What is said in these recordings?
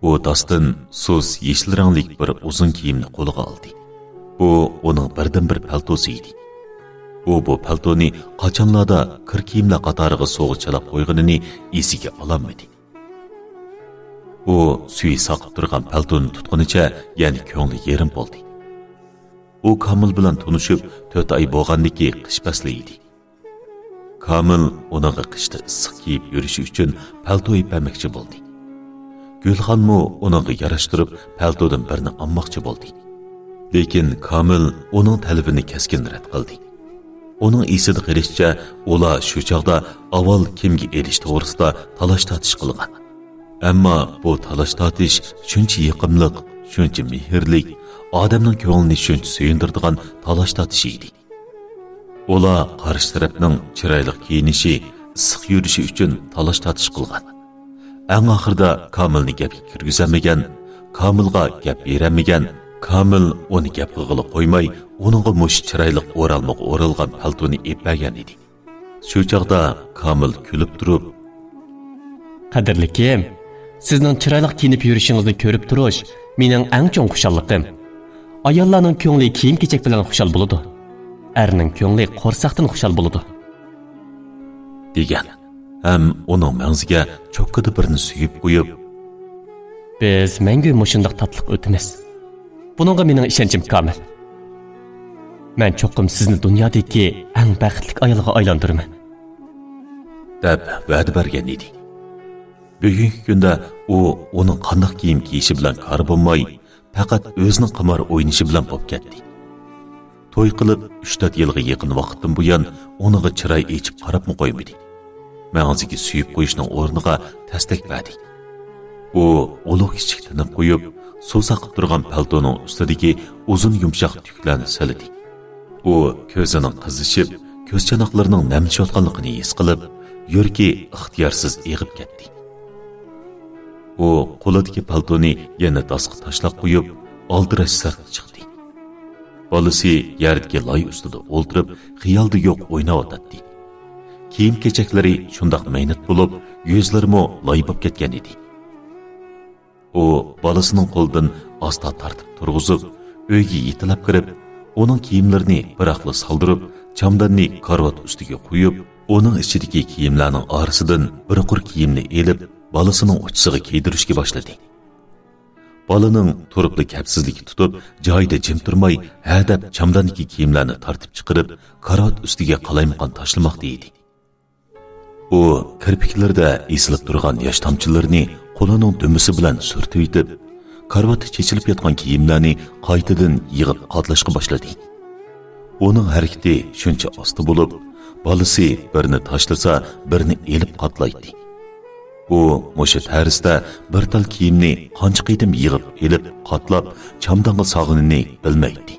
U dastin suz yeşil ranglik bir uzun kiyimni qo'liga oldi. Bu uning birdan-bir paltosi edi. U bu paltoni qachonlarda kir kiyimlar qatoriga so'g'i chalab qo'yganini esiga ololmadi. U suyi saqib turgan paltoni tutqunicha, ya'ni ko'ngli yerim bo'ldi. U Kamil bilan tunishib 4 oy bo'lgandiki qish fasli edi. Kamil uninga qishda issiq kiyib yurishi uchun palto yepmoqchi bo'ldi. Gulxonmu uninga yarashtirib paltodan birini olmoqchi bo'ldi. Lekin Kamil uning talabini keskin rad qildi. Uning esida qilishicha, ular shu chaqda avval kimga erish to'g'risida talash-tatish qilgan. Ammo bu talash-tatish shuncha yiqimliq, shuncha mehrlik, odamning ko'nglini shuncha suyundiradigan talash-tatish edi. Ular qarshi tarafning chiroyli kiyinishi, issiq yurishi uchun talash-tatish qilgan. Eng oxirida Kamilni gapga kirgizamagan, Kamilga gap beramagan, Kamil uni gap qilib qo'ymay, uningga mush chiroyli o'ralmoq o'ralgan paltoni epmagan edi. Shu chaqda Kamil kulib turib, "Qadrlikim, sizning chiroyli kiyinib yurishingizni ko'rib turish mening eng chong xushalliqim. Ayollarning ko'ngli kiyim-kechak bilan xushal bo'ladi. Erning ko'ngli qo'rsaqdan xushal bo'ladi." degan. Ham uning mangziga cho'qqida birini suyib qo'yib, "Biz mangu mushundaq tatliq o'timiz. Buningga mening ishonchim komil. Men cho'qqim sizni dunyodagi eng baxtli ayolga aylantiraman" deb va'da bergan edi. Bugungi kunda u uning qanday kiyim kiyishi bilan kar bo'lmay, faqat o'zining qimor o'ynashi bilan bo'lib ketdi. To'y qilib 3-4 yilga yaqin vaqtdan buyon uniga chiroy echib qarabmi qo'ymadi. Mangziga suyib qo'yishning o'rniga tasdik berdi. U ulug' kichik tinib qo'yib, suv saqib turgan paltoning ustidagi uzun yumshoq tuklarni siladi. U ko'zining qizishib, ko'z chanoqlarining namchayotganligini his qilib, yuragi ixtiyorsiz eg'ib ketdi. U qo'lidagi paltoni yana dasqa tashlab qo'yib, oldirash sirtga chiqdi. Bolasi yerdagi loy ustida o'ltirib, xiyolda yo'q o'ynayotdi. Kiyim-kechaklari shundoq maynat bo'lib, yuzlarimo loy bo'lib ketgan edi. U bolasining qo'lidan asta tortib turg'izib, uyga yetilab kirib, uning kiyimlarini biroqla soldirib, chamdanni karvat ustiga qo'yib, uning ichidagi kiyimlarning orasidan bir qur kiyimni elib, bolasining uchisiga kiydirishga boshladi. Bolaning turibli kapsizligi tutib, joyida jim turmay, hadab chamdandagi kiyimlarni tortib chiqarib, karvat ustiga qalaymaqon tashlamoqda edi. U kirpiklarda esilib turgan yosh tomchilarini qo'lining dumisi bilan surtib yetib, karvati chechilib yotgan kiyimlarni qaytadan yig'ib qatlashga boshladi. Uning harakati shuncha osti bo'lib, bolasi birini tashlasa, birini elib qatlaydi. U mushu tarzda bir tal kiyimni qancha qitim yig'ib, elib, qatlab, chamdonga sog'inini bilmaydi.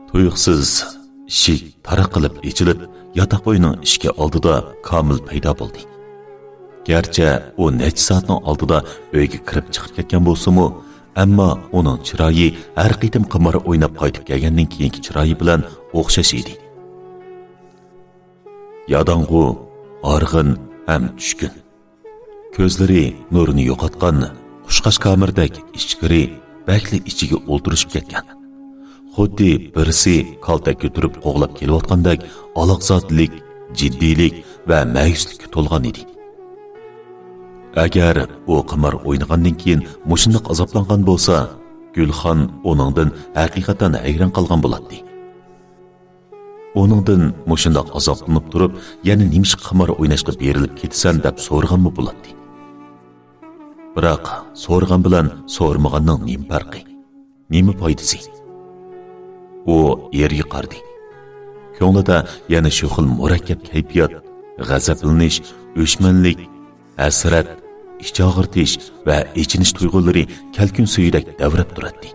Tuyuqsiz eshik taraqilib ichilib, yotoq o'yining ishga oldida Kamil paydo bo'ldi. Gerçi u necha soatning oldida uyga kirib chiqib ketgan bo'lsa-mu, ammo uning chiroyi har qitim qimor o'ynab qaytib kelgandan keyingi chiroyi bilan o'xshash edi. Yodong'u, org'in ham tushkun. Ko'zlari nurini yo'qotgan, qushqash kamirdek ichkiri bakli ichiga o'ltirishib ketgan. Xuddi birisi kaltak ko'tarib qo'g'lab kelayotgandek aloqzotlik, jiddiylik va ma'yuslikka to'lgan edi. Agar u qimor o'ynagandan keyin mushundoq azoblangan bo'lsa, Gulxon uningdan haqiqatan hayron qolgan bo'ladi. Uningdan mushundoq azoblanib turib, yana nimsh qimor o'ynashga berilib ketsan deb so'rganmi bo'ladi. Biroq so'rgan bilan so'rmaganning nima farqi? Nima foydasi? U yerga qaradi. Ko'nglida yana shu xil murakkab kayfiyat, g'azablanish, o'shmanlik, hasrat, ichog'irtish va ichinish tuyg'ulari kalkun suyidek davrab turadi.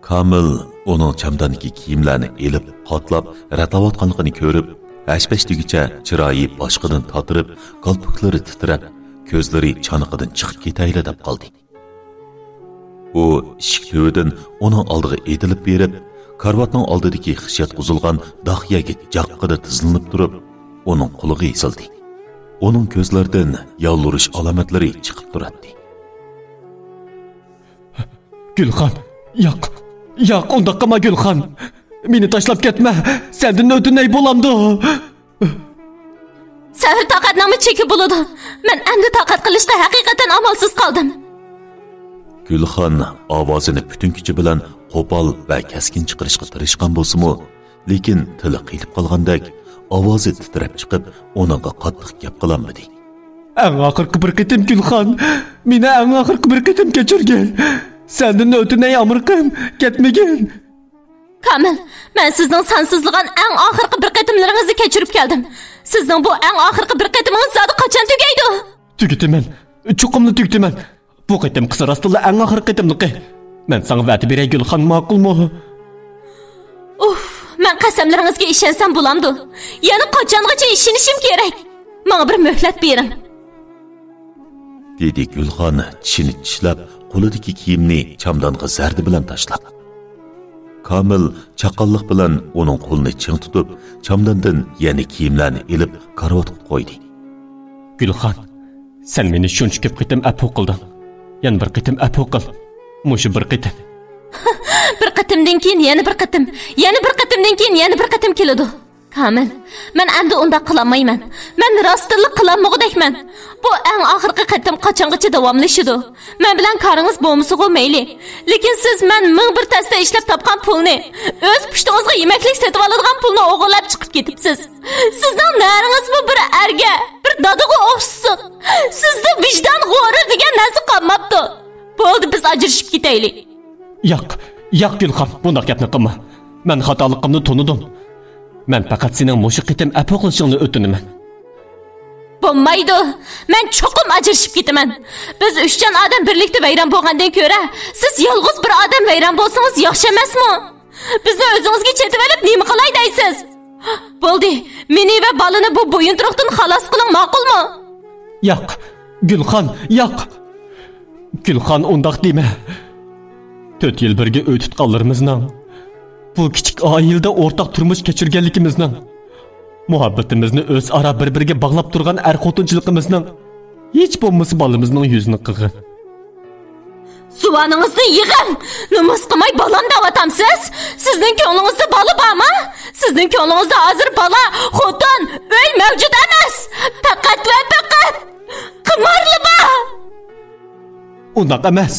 Kamil uning chamdoniki kiyimlarni elib, qatlab, ratavotganligini ko'rib, hashpashligicha chiroyi boshqidan totirib, qalpoqlari titrab, ko'zlari chaniqidan chiqib ketayli deb qoldi. U eshik tövidan uning oldiga etilib berib, karvatning oldidagi xishiyat uzilgan dahyaga jaqqida tizilib turib, uning quliga esildi. onun ko'zlaridan yalvurish alomatlari chiqib turadi. Gulxon, yo'q, unda qilma Gulxon. Meni tashlab ketma. Sendan o'tinay bo'lamdi. Sahil taqatnami cheki bo'ladi. Men endi taqat qilishga haqiqatan amalsiz qoldim. Gulxon ovozini butun kuchi bilan qo'pol va kaskin chiqarishga tirishgan bo'lsa-mu, lekin tili qiyilib qolgandek, ovozi titrab chiqib, uningga qattiq gap qilolmadi. Eng oxirgi bir qitim Gulxon, meni eng oxirgi bir qitim kechirgin. Sendan o'tinay Amerikam, ketmagin. Kamil, men sizning sansizligan eng oxirgi bir qitimlaringizni kechirib keldim. Sizning bu eng oxirgi bir qitimingiz zodi qachon tugaydi? Tugitaman. Chuqumni tugitaman. Bu qitim qisqa rostilla eng oxirgi qitimniki. Men sana va'da beray Gulxon, ma'qulmi? Men qasamlaringizga ishonsam bo'lamdi. Yana qachongacha ishonishim kerak? Menga bir muhlat bering. Dedi Gulxon tishini tishlab, qo'lidagi kiyimni chamdonga zardi bilan tashlab. Kamil chaqalliq bilan uning qo'lini ching tutib, chamdondan yana kiyimlarni ilib karavotga qo'ydi. Gulxon, sen meni shuncha ko'p qitim afu qilding. Yana bir qitim afu qil. Mushu bir qitim. Bir qitimdan keyin yana bir qitim, yana bir qitimdan keyin yana bir qitim keladi. Kamil, men endi unda qilolmayman. Men rostlik qilolmagudakman. Bu eng oxirgi qitim qachongacha davomlashadi. Men bilan karingiz bo'lmasa-ku mayli. Lekin siz men ming bir tasda ishlab topgan pulni, o'z pushtingizga yemaklik sotib oladigan pulni o'g'irlab chiqib ketibsiz. Sizning naringiz bu bir erga, bir dadaga o'xshaysiz. Sizda vijdon g'o'ri degan narsa qolmabdi. Bo'ldi, biz ajrashib ketaylik. Yo'q Gulxon, bunday gapni qilma. Men xatoligimni tonidim. Men faqat sening mushu qitim afu qilishingni o'tinaman. Bo'lmaydi. Men cho'qim ajrashib ketaman. Biz uchjon odam birlikda vayron bo'lgandan ko'ra, siz yolg'iz bir odam vayron bo'lsangiz yaxshi emasmi? Bizni o'zingizga chetib olib nima qilay deysiz? Bo'ldi. Meni va balani bu bo'yinturuqdan xalos qiling, ma'qulmi? Yo'q. Gulxon, yo'q. Gulxon, undaq dema. 4 yil birga o'titganlarimizning, bu kichik oilada o'rtaq turmush kechirganligimizning, muhabbatimizni o'zaro bir-biriga bog'lab turgan er-xotinchiligimizning hech bo'lmasa bolamizning yuzini qig'in. Suvaningizni yig'ing. Nomus qilmay balam da'vatamsiz? Sizning ko'nglingizda bola bormi? Sizning ko'nglingizda hozir bola, xotin, uy mavjud emas. Faqat va faqat qimorli bor. Undaq emas.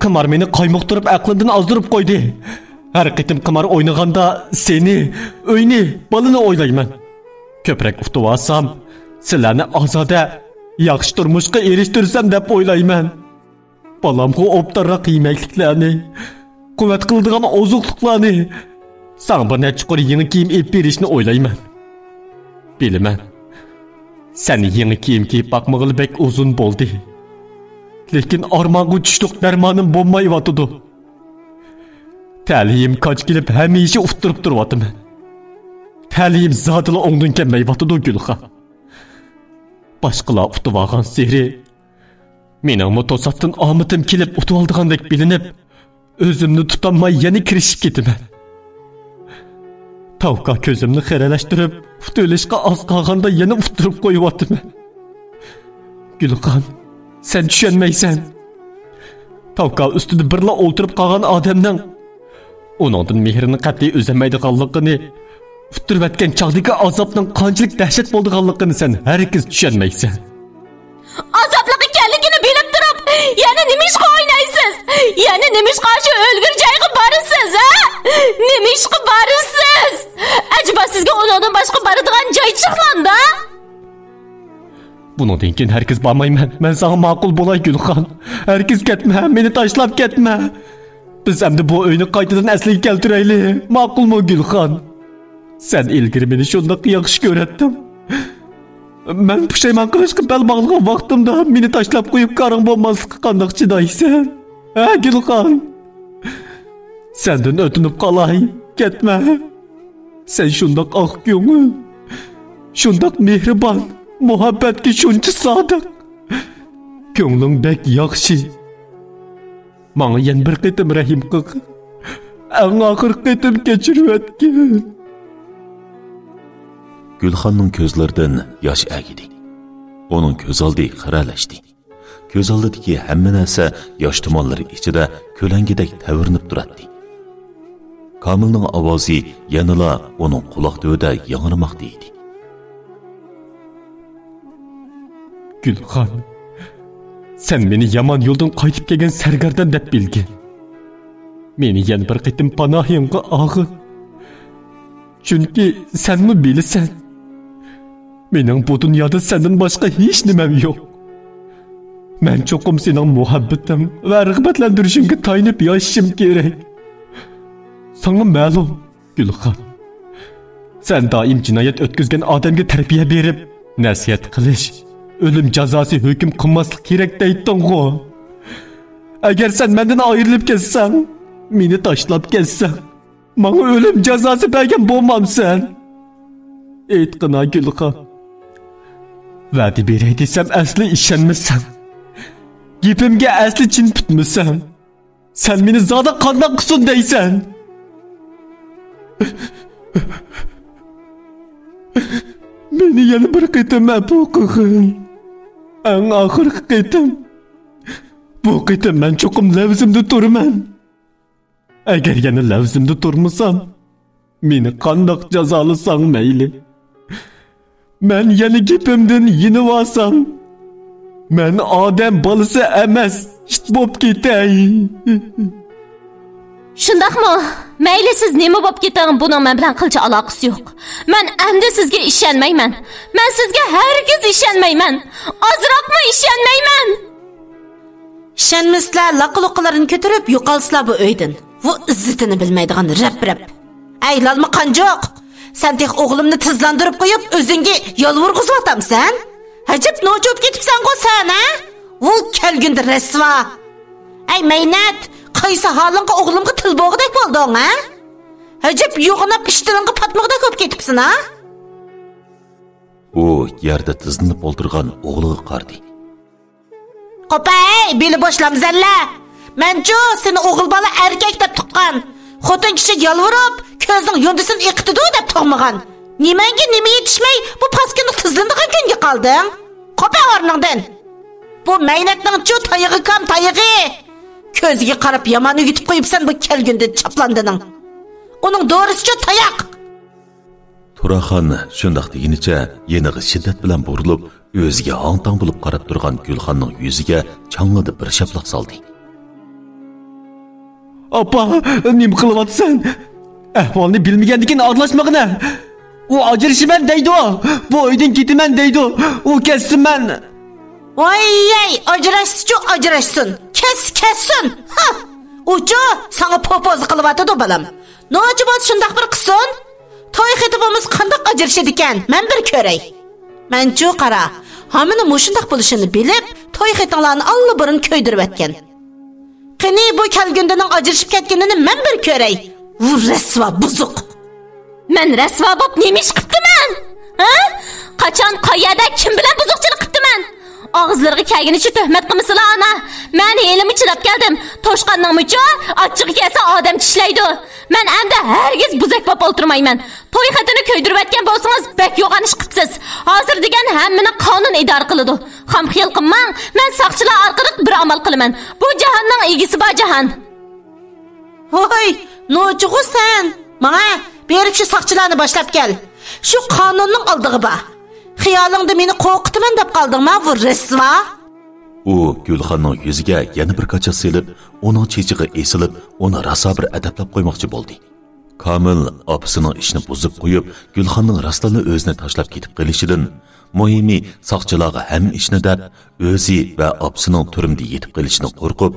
Qimar meni qaymoqtirib aqlimdan ozdirib qo'ydi. Har qitim qimar o'ynaganda seni, uyni, balani o'ylayman. Ko'proq uftib olsam, sizlarni ozoda, yaxshi turmushga erishtirsam deb o'ylayman. Balamga obtarroq yemakliklarni, quvvat qiladigan ozuqliqlarni, sana bir nechqor yangi kiyim elib berishni o'ylayman. Bilaman. Sen yangi kiyim kiyib boqmag'ili bek uzun bo'ldi. Lekin armonga tushliq darmonim bo'lmayotdi. Ta'lim qoch kelib hamisha uftirib turyapman. Ta'lim zotila o'ngdan kelmayotdi Gulxon. Boshqalar utib olgan seri mening mutosatdan omadim kelib utib oldigandek bilinib, o'zimni tutolmay yana kirishib ketaman. Tavqa ko'zimni xiralashtirib, utilishga oz qolganda yana uftirib qo'yapman. Gulxon, sen tushunmaysan. Tavqa ustida birla o'ltirib qolgan odamning uningdan mehrini qat'iy o'zamaydiganligini, uftirib o'tgan chog'dagi azobning qanchalik dahshat bo'lganligini sen hargiz tushunmaysan. Azoblik ekanligini bilib turib, yana nima ishga o'ynaysiz? Yana nima ishga shu o'lgur joyga borasiz, ha? Nima ishga borasiz? Acaba sizga undan boshqa boradigan joy chiqmanda? Bundan keyin herkes bormayman. Men sana ma'qul bo'lay Gulxon. Herkes ketma, meni tashlab ketma. Biz endi bu uyni qaytadan asliga keltiraylik. Ma'qulmi Gulxon? Sen ilgari meni shunday yaxshi ko'ratding. Men pushaymon qilishga bel bog'lagan vaqtimda meni tashlab qo'yib qaring bo'lmaslikka qanday chidaysan? Ha Gulxon? Sendan o'tinib qolay, ketma. Sen shunday oq ko'ngil, shunday mehribon, muhabbatga shuncha sodiq. Ko'ngling bek yaxshi. Menga yana bir qitim rahim qil. Eng oxir qitim kechirib o'tgin. Gulxonning ko'zlaridan yosh agidi. uning ko'z oldi xiralashdi. Ko'z oldidagi hamma narsa yosh tumonlari ichida ko'langidek tavirnib turadi. Komilning ovozi yanala uning quloq tubida yangramoqda edi. Gulxan, sen meni yomon yo'ldan qaytib kelgan sargardan deb bilgin. Meni yana bir qitim panohingga og'ir. Chunki senmi bilasan. Mening bu dunyoda sendan boshqa hech nimam yo'q. Men cho'qim sening muhabbating va rag'batlantirishingga tayanib yashashim kerak. Sana ma'lum, Gulxan. Sen doim jinoyat o'tkazgan odamga tarbiya berib, nasihat qilish, o'lim jazosi hukm qilmaslik kerak deyding-ku. Agar sen mendan ayrilib ketsang, meni tashlab ketsang, menga o'lim jazosi bergan bo'lmamsan. Aytqina Gulxan. Va'da beray desam asli ishonmasan. Gapimga asli chin tutmasan. Sen meni zoda qandoq qilsin deysan? Meni yana bir qitim afu qilgin. Eng oxirgi qitim. Bu qitim men cho'qim lavzimda turaman. Agar yana lavzimda turmasam, meni qandoq jazolasang mayli. Men yana gapimdan yinib olsam, men odam bolasi emas, it bo'lib ketay. Shundaqmi? Mayli siz nima bo'lib keting, buning men bilan qilcha aloqasi yo'q. Men endi sizga ishonmayman. Men sizga hargiz ishonmayman. Ozroqmi ishonmayman. Ishonmaslar, laqaloqlarini ko'tarib yo'qolsizlar bu uydan. Bu izzatini bilmaydigan rab. Ey lalma qanjoq. Sen tek o'g'limni tizlandirib qo'yib, o'zingga yolvurg'izib otamsan? Hajib nochop ketibsan-ku sen, ha? U kelgindi rasva. Ey Maynat, qaysi holingga o'g'limga til bo'g'idek bo'lding, ha? Hajib yo'g'inab ishtiringga patmoqda ko'p ketibsan, ha? U yerda tizlanib o'ltirgan o'g'liga qaradi. Qopay, beli boshlamzalla. Menchu seni o'g'il bola erkak deb tuqqan. Xotin kishi yolvurib, ko'zning yondisini iqtidi deb tug'magan. Nimanga nima yetishmay bu paskini tizlandigan kunga qolding? Qopay o'rningdan. Bu Maynatning chu tayig'i kam tayig'i. Ko'ziga qarab yomon yutib qo'yibsan bu kelgunda chaplandining. Uning dorisi tayoq. Turaxon shundoq deginicha yeniga shiddat bilan burilib, o'ziga hang-tang bo'lib qarab turgan Gulxonning yuziga changladi bir shaploq soldi. Apa, nima qilyapsan? Ahvolni bilmaganligini aralashmag'ina. U ajrashiman deydi. Bu uydan ketaman deydi. U kessinman. Voy, ajrashsin. Kessin. Ha! Uchu sana popoz qilyapti balam. Nojibot shundaq bir qilsin. To'y xetibimiz qandoq ajrashadi ekan? Men bir ko'ray. Menchu qara, hamini mushundaq bo'lishini bilib, to'y xetinglarni allaburun ko'ydirib atgan. Qani bu kelgundaning ajrashib ketganini men bir ko'ray. Bu rasva buzuq. Men rasva bo'p nima ish qilibman? Ha? Qachon qayerda kim bilan buzuqchilik qilibman? Og'izlariga kelganicha tuhmat qilmasizlar ana. Men elim chilab keldim. Toshqanning mucho achchig'i kelsa odam tishlaydi. Men endi hargiz buzak bo'p o'tirmayman. To'y xatini ko'ydirib atgan bo'lsangiz, bak yo'g'anish qilibsiz. Hozir degan hammani qonun idora qiladi. Xamxiyal qilmang. Men soqchilar orqali bir amal qilaman. Bu jahonning egisi bor jahon. Hoy, nochug'u sen. Mana berib shu soqchilarni boshlab kel. Shu qonunning oldig'i bor. Xiyolingda meni qo'rqitaman deb qoldingmi, bu rasva? U Gulxonning yuziga yana bir qacha silib, uning chechig'i esilib, uni raso bir adablab qo'ymoqchi bo'ldi. Komil opasining ishni buzib qo'yib, Gulxonning rastlanib o'zini tashlab ketib qolishidan, muhimi soqchilarga ham ishni deb, o'zi va opasining turimda yetib qolishidan qo'rqib,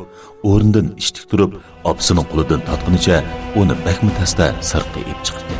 o'rnidan ish tik turib, opasining qo'lidan tatqinicha uni bakmi tasda sirtqa ib chiqibdi.